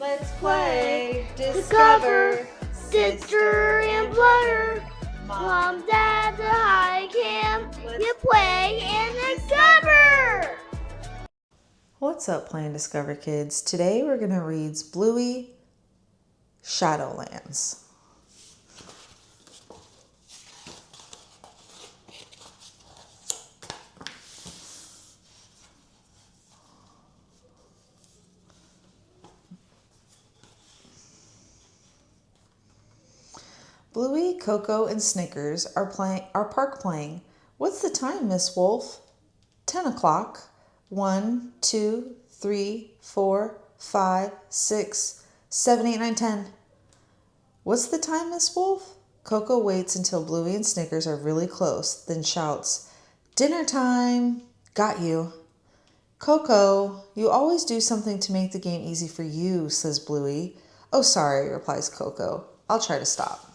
Let's play, discover, sister and brother. Mom, Dad, the high camp. You play and discover. What's up, Play and Discover kids? Today we're going to read BLUEY, Shadowlands. BLUEY, Coco, and Snickers are park playing. What's the time, Miss Wolf? 10 o'clock. 1, 2, 3, 4, 5, 6, 7, 8, 9, 10. What's the time, Miss Wolf? Coco waits until BLUEY and Snickers are really close, then shouts, "Dinner time!" "Got you." "Coco, you always do something to make the game easy for you," says BLUEY. "Oh, sorry," replies Coco. "I'll try to stop."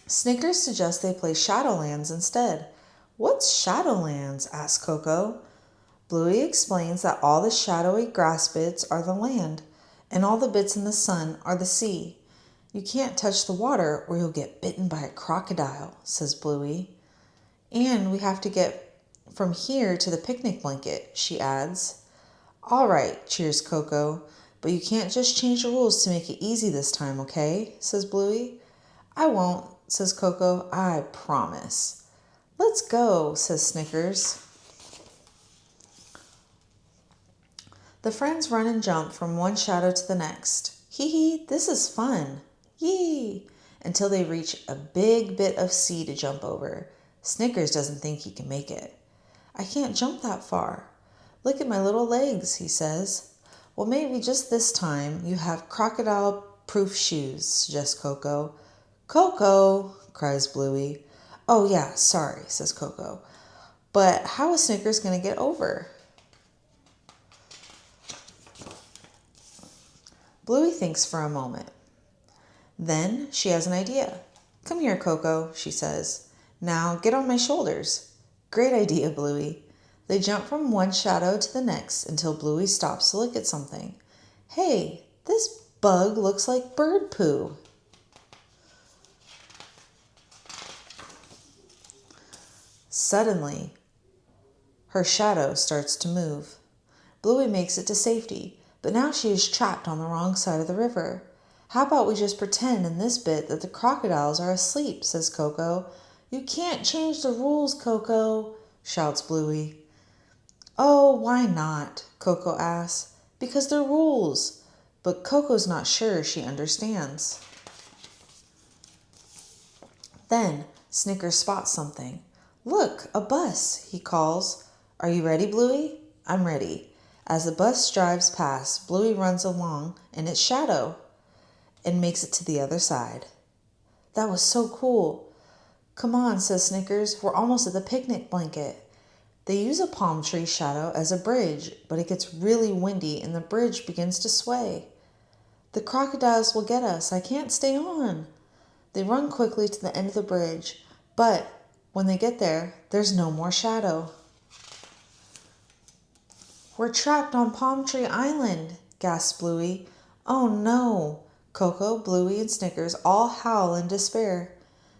Snickers suggests they play Shadowlands instead. "What's Shadowlands?" asks Coco. BLUEY explains that all the shadowy grass bits are the land, and all the bits in the sun are the sea. "You can't touch the water or you'll get bitten by a crocodile," says BLUEY. "And we have to get from here to the picnic blanket," she adds. "All right," cheers Coco, "but you can't just change the rules to make it easy this time, okay?" says BLUEY. "I won't," says Coco. "I promise." "Let's go," says Snickers. The friends run and jump from one shadow to the next. "Hee hee, this is fun." "Yee!" Until they reach a big bit of sea to jump over. Snickers doesn't think he can make it. "I can't jump that far." "Look at my little legs," he says. "Well, maybe just this time you have crocodile-proof shoes," suggests Coco. "Coco!" cries BLUEY. "Oh yeah, sorry," says Coco. "But how is Snickers going to get over?" BLUEY thinks for a moment. Then she has an idea. "Come here, Coco," she says. "Now get on my shoulders." "Great idea, BLUEY." They jump from one shadow to the next until BLUEY stops to look at something. "Hey, this bug looks like bird poo." Suddenly, her shadow starts to move. BLUEY makes it to safety, but now she is trapped on the wrong side of the river. "How about we just pretend in this bit that the crocodiles are asleep," says Coco. "You can't change the rules, Coco," shouts BLUEY. "Oh, why not?" Coco asks. "Because they're rules." But Coco's not sure she understands. Then Snickers spots something. "Look, a bus," he calls. "Are you ready, BLUEY?" "I'm ready." As the bus drives past, BLUEY runs along in its shadow and makes it to the other side. "That was so cool." "Come on," says Snickers. "We're almost at the picnic blanket." They use a palm tree shadow as a bridge, but it gets really windy and the bridge begins to sway. "The crocodiles will get us. I can't stay on." They run quickly to the end of the bridge, but when they get there, there's no more shadow. "We're trapped on Palm Tree Island," gasps BLUEY. "Oh no." Coco, BLUEY, and Snickers all howl in despair.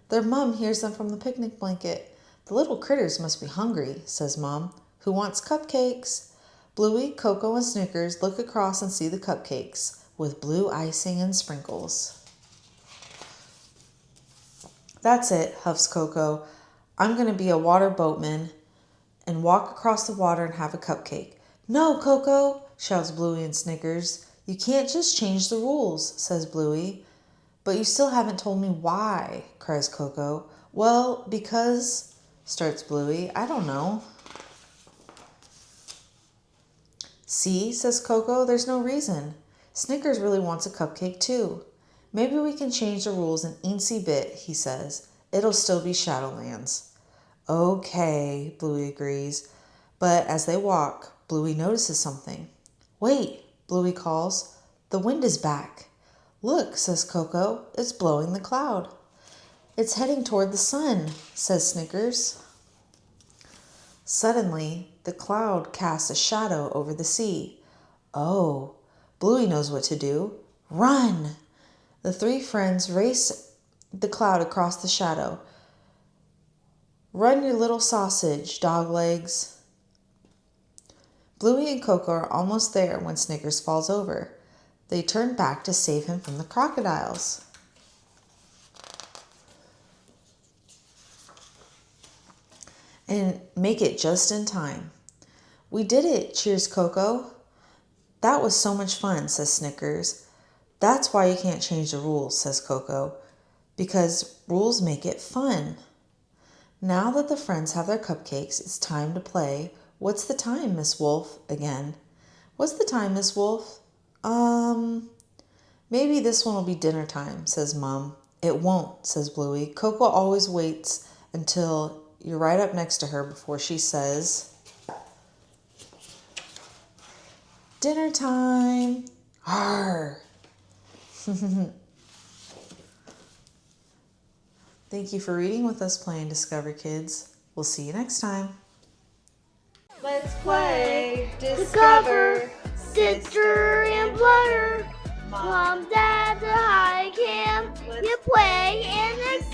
Their mom hears them from the picnic blanket. "The little critters must be hungry," says Mom. "Who wants cupcakes?" BLUEY, Coco, and Snickers look across and see the cupcakes with blue icing and sprinkles. "That's it," huffs Coco. "I'm going to be a water boatman and walk across the water and have a cupcake." "No, Coco," shouts BLUEY and Snickers. "You can't just change the rules," says BLUEY. "But you still haven't told me why," cries Coco. "Well, because," starts BLUEY. "I don't know." "See," says Coco, "there's no reason. Snickers really wants a cupcake too. Maybe we can change the rules an eensy bit," he says. "It'll still be Shadowlands." "Okay," BLUEY agrees. But as they walk, BLUEY notices something. "Wait," BLUEY calls. "The wind is back." "Look," says Coco, "it's blowing the cloud." "It's heading toward the sun," says Snickers. Suddenly, the cloud casts a shadow over the sea. Oh, Bluey knows what to do. Run! The three friends race the cloud across the shadow. Run, your little sausage, dog legs. Bluey and Coco are almost there when Snickers falls over. They turn back to save him from the crocodiles. And make it just in time. We did it, cheers Coco. That was so much fun, says Snickers. That's why you can't change the rules, says Coco, because rules make it fun. Now that the friends have their cupcakes, it's time to play. What's the time, Miss Wolf? Again. What's the time, Miss Wolf? Maybe this one will be dinner time, says Mom. It won't, says Bluey. Coco always waits until you're right up next to her before she says, dinner time. Arr. Thank you for reading with us, playing Discover Kids. We'll see you next time. Let's play Discover, Sister and Brother. Mom, Dad, the high camp. You play in the